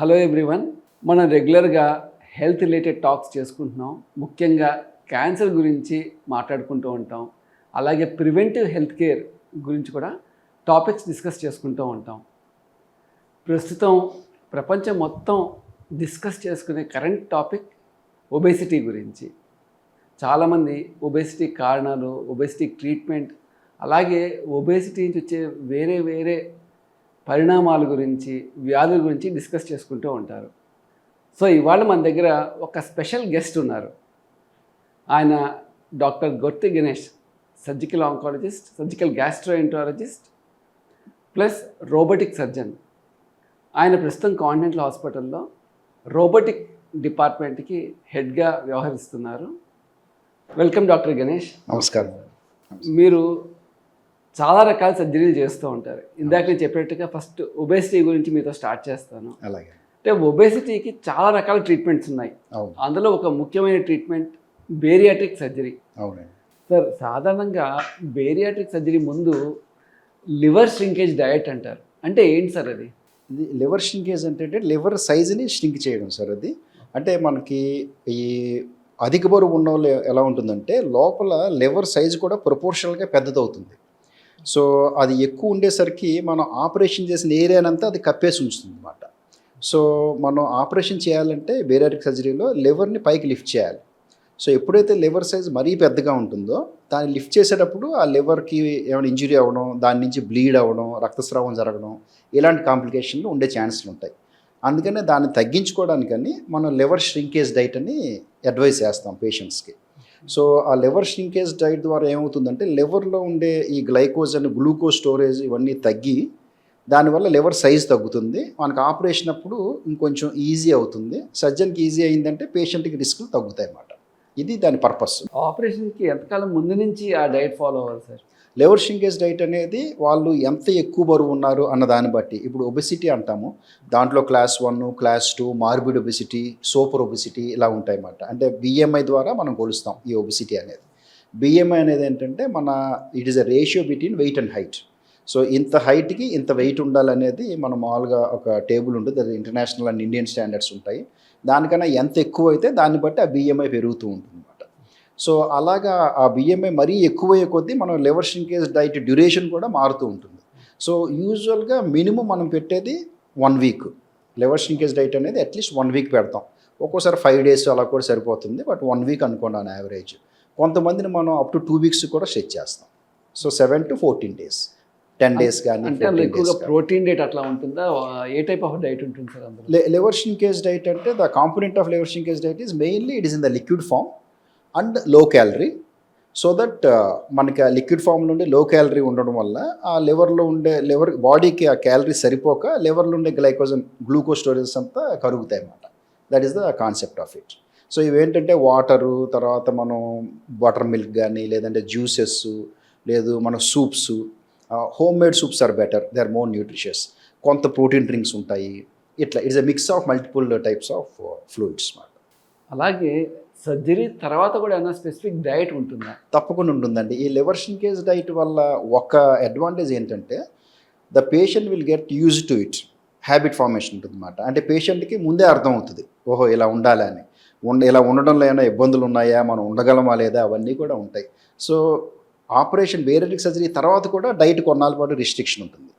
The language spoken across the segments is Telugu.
Hello everyone. మనం రెగ్యులర్గా హెల్త్ రిలేటెడ్ టాక్స్ చేసుకుంటున్నాం. ముఖ్యంగా క్యాన్సర్ గురించి మాట్లాడుకుంటూ ఉంటాం. అలాగే ప్రివెంటివ్ హెల్త్ కేర్ గురించి కూడా టాపిక్స్ డిస్కస్ చేసుకుంటూ ఉంటాం. ప్రస్తుతం ప్రపంచం మొత్తం డిస్కస్ చేసుకునే కరెంట్ టాపిక్ ఒబేసిటీ గురించి. చాలామంది ఒబేసిటీ కారణాలు, ఒబేసిటీ ట్రీట్మెంట్, అలాగే ఒబేసిటీ నుంచి వచ్చే వేరే వేరే పరిణామాల గురించి, వ్యాధుల గురించి డిస్కస్ చేసుకుంటూ ఉంటారు. సో ఇవాళ మన దగ్గర ఒక స్పెషల్ గెస్ట్ ఉన్నారు. ఆయన doctor Gorthi Ganesh, surgical oncologist, surgical gastroenterologist plus robotic surgeon. ఆయన ప్రస్తుతం కాంటినెంటల్ హాస్పిటల్లో రోబోటిక్ డిపార్ట్మెంట్కి హెడ్గా వ్యవహరిస్తున్నారు. Welcome doctor Ganesh. నమస్కారం. మీరు చాలా రకాల సర్జరీలు చేస్తూ ఉంటారు. ఇందాక నేను చెప్పినట్టుగా ఫస్ట్ ఒబేసిటీ గురించి మీతో స్టార్ట్ చేస్తాను. అలాగే. అంటే ఒబేసిటీకి చాలా రకాల ట్రీట్మెంట్స్ ఉన్నాయి. అందులో ఒక ముఖ్యమైన ట్రీట్మెంట్ బేరియాట్రిక్ సర్జరీ. అవునండి సార్, సాధారణంగా బేరియాట్రిక్ సర్జరీ ముందు లివర్ ష్రింకేజ్ డయట్ అంటారు. అంటే ఏంటి సార్ అది? ఇది లివర్ ష్రింకేజ్ అంటే లివర్ సైజుని ష్రింక్ చేయడం సార్. అది అంటే మనకి ఈ అధిక బరువు ఉన్న వాళ్ళు ఎలా ఉంటుందంటే లోపల లివర్ సైజు కూడా ప్రపోర్షనల్గా పెద్దదవుతుంది. సో అది ఎక్కువ ఉండేసరికి మనం ఆపరేషన్ చేసిన ఏరియానంతా అది కప్పేసి ఉంచుతుంది అన్నమాట. సో మనం ఆపరేషన్ చేయాలంటే బేరియాట్రిక్ సర్జరీలో లివర్ని పైకి లిఫ్ట్ చేయాలి. సో ఎప్పుడైతే లివర్ సైజ్ మరీ పెద్దగా ఉంటుందో దాన్ని లిఫ్ట్ చేసేటప్పుడు ఆ లివర్కి ఏమైనా ఇంజురీ అవ్వడం, దాని నుంచి బ్లీడ్ అవ్వడం, రక్తస్రావం జరగడం, ఇలాంటి కాంప్లికేషన్లు ఉండే ఛాన్సులు ఉంటాయి. అందుకనే దాన్ని తగ్గించుకోవడానికని మనం లివర్ ష్రింకేజ్ డైట్ అని అడ్వైస్ చేస్తాం పేషెంట్స్కి. సో ఆ లివర్ ష్రింకేజ్ డైట్ ద్వారా ఏమవుతుందంటే లివర్లో ఉండే ఈ గ్లైకోజ్ అని గ్లూకోజ్ స్టోరేజ్ ఇవన్నీ తగ్గి దానివల్ల లివర్ సైజ్ తగ్గుతుంది. మనకు ఆపరేషన్ అప్పుడు ఇంకొంచెం ఈజీ అవుతుంది. సర్జన్కి ఈజీ అయిందంటే పేషెంట్కి రిస్కులు తగ్గుతాయి అన్నమాట. ఇది దాని పర్పస్. ఆపరేషన్కి ఎంతకాలం ముందు నుంచి ఆ డైట్ ఫాలో అవ్వాలి సార్? లివర్ ష్రింకేజ్ డైట్ అనేది వాళ్ళు ఎంత ఎక్కువ బరువు ఉన్నారు అన్న దాన్ని బట్టి. ఇప్పుడు ఒబెసిటీ అంటాము, దాంట్లో class 1, class 2, morbid obesity, super obesity ఇలా ఉంటాయి అన్నమాట. అంటే బిఎంఐ ద్వారా మనం కొలుస్తాం ఈ ఒబెసిటీ అనేది. బిఎంఐ అనేది ఏంటంటే it is a ratio between weight and height. So ఇంత హైట్కి ఇంత వెయిట్ ఉండాలనేది మనం మామూలుగా ఒక టేబుల్ ఉంటుంది. అది ఇంటర్నేషనల్ అండ్ ఇండియన్ స్టాండర్డ్స్ ఉంటాయి. దానికన్నా ఎంత ఎక్కువ అయితే దాన్ని బట్టి ఆ బిఎంఐ పెరుగుతూ ఉంటుంది. సో అలాగా ఆ బిఎంఐ మరీ ఎక్కువయ్యే కొద్దీ మనం లివర్ ష్రింకేజ్ డైట్ డ్యూరేషన్ కూడా మారుతూ ఉంటుంది. సో యూజువల్గా మినిమం మనం పెట్టేది 1 వీక్. లివర్ ష్రింకేజ్ డైట్ అనేది అట్లీస్ట్ 1 వీక్ పెడతాం. ఒక్కోసారి 5 days అలా కూడా సరిపోతుంది. బట్ 1 వీక్ అనుకోండి ఆన్ యావరేజ్. కొంతమందిని మనం అప్ టు 2 weeks కూడా స్ట్రెచ్ చేస్తాం. సో 7 to 14 days, 10 days కానీ. అంటే ఎక్కువగా ప్రోటీన్ డైట్ అట్లా ఉంటుందా? ఏ టైప్ ఆఫ్ డైట్ ఉంటుంది సార్ అందులో? లివర్ ష్రింకేజ్ డైట్ అంటే the component of liver shrinkage diet is mainly it is in the liquid form and low calorie. So that మనకి ఆ లిక్విడ్ ఫామ్లో ఉండే లో క్యాలరీ ఉండడం వల్ల ఆ లివర్లో ఉండే బాడీకి ఆ క్యాలరీ సరిపోక లివర్లో ఉండే గ్లూకోజ్ స్టోరేజెస్ అంతా కరుగుతాయి అన్నమాట. That is the concept of it. So ఇవేంటంటే వాటరు, తర్వాత మనం బటర్ మిల్క్ కానీ, లేదంటే జ్యూసెస్, లేదు మన soups, homemade soups are better, they are more nutritious. కొంత ప్రోటీన్ డ్రింక్స్ ఉంటాయి. ఇట్లా it's a mix of multiple types of fluids అన్నమాట. అలాగే సర్జరీ తర్వాత కూడా ఏమైనా స్పెసిఫిక్ డైట్ ఉంటుందా? తప్పకుండా ఉంటుందండి. ఈ లివర్ ష్రింకేజ్ డైట్ వల్ల ఒక అడ్వాంటేజ్ ఏంటంటే the patient will get use to it. Habit formation ఉంటుంది అన్నమాట. అంటే పేషెంట్కి ముందే అర్థమవుతుంది, ఓహో ఇలా ఉండాలి అని. ఇలా ఉండడంలో ఏమైనా ఇబ్బందులు ఉన్నాయా, మనం ఉండగలమా లేదా, అవన్నీ కూడా ఉంటాయి. సో ఆపరేషన్ బేరియాట్రిక్ సర్జరీ తర్వాత కూడా డైట్ కొన్నాళ్ళ పాటు రిస్ట్రిక్షన్ ఉంటుంది.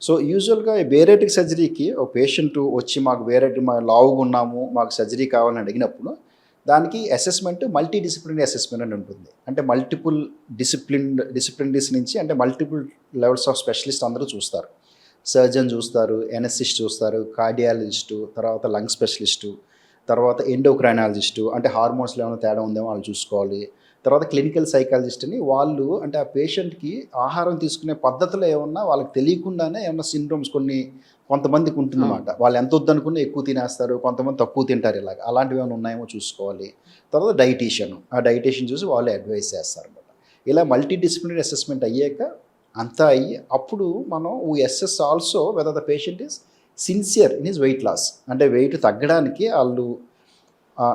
సో యూజువల్గా బేరియాట్రిక్ సర్జరీకి ఒక పేషెంట్ వచ్చి మా లావుగా ఉన్నాము, మాకు సర్జరీ కావాలని అడిగినప్పుడు దానికి అసెస్మెంట్ మల్టీ డిసిప్లినరీ అసెస్మెంట్ అని ఉంటుంది. అంటే మల్టిపుల్ డిసిప్లినరీస్ నుంచి, అంటే మల్టిపుల్ లెవెల్స్ ఆఫ్ స్పెషలిస్ట్ అందరూ చూస్తారు. సర్జన్ చూస్తారు, ఎనస్థిస్ట్ చూస్తారు, కార్డియాలజిస్టు, తర్వాత లంగ్ స్పెషలిస్టు, తర్వాత ఎండోక్రైనాలజిస్టు, అంటే హార్మోన్స్లో ఏమైనా తేడా ఉందేమో వాళ్ళు చూసుకోవాలి. తర్వాత క్లినికల్ సైకాలజిస్ట్ అని వాళ్ళు, అంటే ఆ పేషెంట్కి ఆహారం తీసుకునే పద్ధతిలో ఏమన్నా వాళ్ళకి తెలియకుండానే ఏమన్నా సిండ్రోమ్స్ కొంతమందికి ఉంటుందన్నమాట. వాళ్ళు ఎంత వద్దనుకున్నా ఎక్కువ తినేస్తారు, కొంతమంది తక్కువ తింటారు. అలాంటివి ఏమైనా ఉన్నాయేమో చూసుకోవాలి. తర్వాత డైటీషియన్, ఆ డైటీషియన్ చూసి వాళ్ళు అడ్వైస్ చేస్తారు అనమాట. ఇలా మల్టీ డిసిప్లినరీ అసెస్మెంట్ అయ్యాక అంతా అయ్యి అప్పుడు మనం assess also whether the patient is sincere in his weight loss. అంటే వెయిట్ తగ్గడానికి వాళ్ళు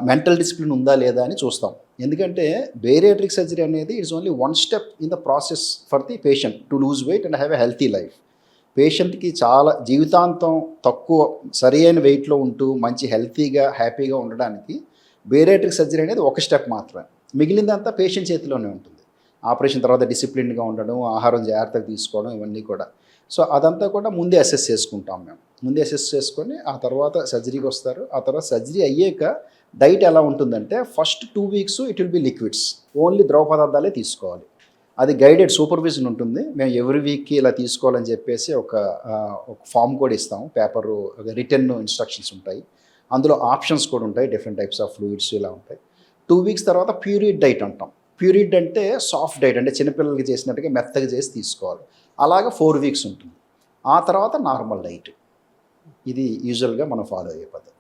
మెంటల్ డిసిప్లిన్ ఉందా లేదా అని చూస్తాం. ఎందుకంటే బేరియాట్రిక్ సర్జరీ అనేది it's only 1 step in the process for the patient to lose weight and have a healthy life. పేషెంట్కి చాలా జీవితాంతం తక్కువ సరి అయిన వెయిట్లో ఉంటూ మంచి హెల్తీగా హ్యాపీగా ఉండడానికి బేరియాట్రిక్ సర్జరీ అనేది ఒక స్టెప్ మాత్రమే. మిగిలిందంతా పేషెంట్ చేతిలోనే ఉంటుంది. ఆపరేషన్ తర్వాత డిసిప్లిన్గా ఉండడం, ఆహారం జాగ్రత్తగా తీసుకోవడం, ఇవన్నీ కూడా. సో అదంతా కూడా ముందే అసెస్ చేసుకుంటాం మేము. ముందే అసెస్ చేసుకొని ఆ తర్వాత సర్జరీకి వస్తారు. ఆ తర్వాత సర్జరీ అయ్యాక డైట్ ఎలా ఉంటుందంటే first 2 weeks it will be liquids, only ద్రవ పదార్థాలే తీసుకోవాలి. అది గైడెడ్ సూపర్విజన్ ఉంటుంది. మేము ఎవ్రీ వీక్కి ఇలా తీసుకోవాలని చెప్పేసి ఒక ఫామ్ కూడా ఇస్తాము. పేపరు రిటర్న్ ఇన్స్ట్రక్షన్స్ ఉంటాయి. అందులో ఆప్షన్స్ కూడా ఉంటాయి. డిఫరెంట్ టైప్స్ ఆఫ్ ఫ్లూయిడ్స్ ఇలా ఉంటాయి. 2 వీక్స్ తర్వాత ప్యూరిడ్ డైట్ అంటాం. ప్యూరిడ్ అంటే సాఫ్ట్ డైట్, అంటే చిన్నపిల్లలకి చేసినట్టుగా మెత్తగా చేసి తీసుకోవాలి. అలాగా 4 వీక్స్ ఉంటుంది. ఆ తర్వాత నార్మల్ డైట్. ఇది యూజువల్గా మనం ఫాలో అయ్యే పద్ధతి.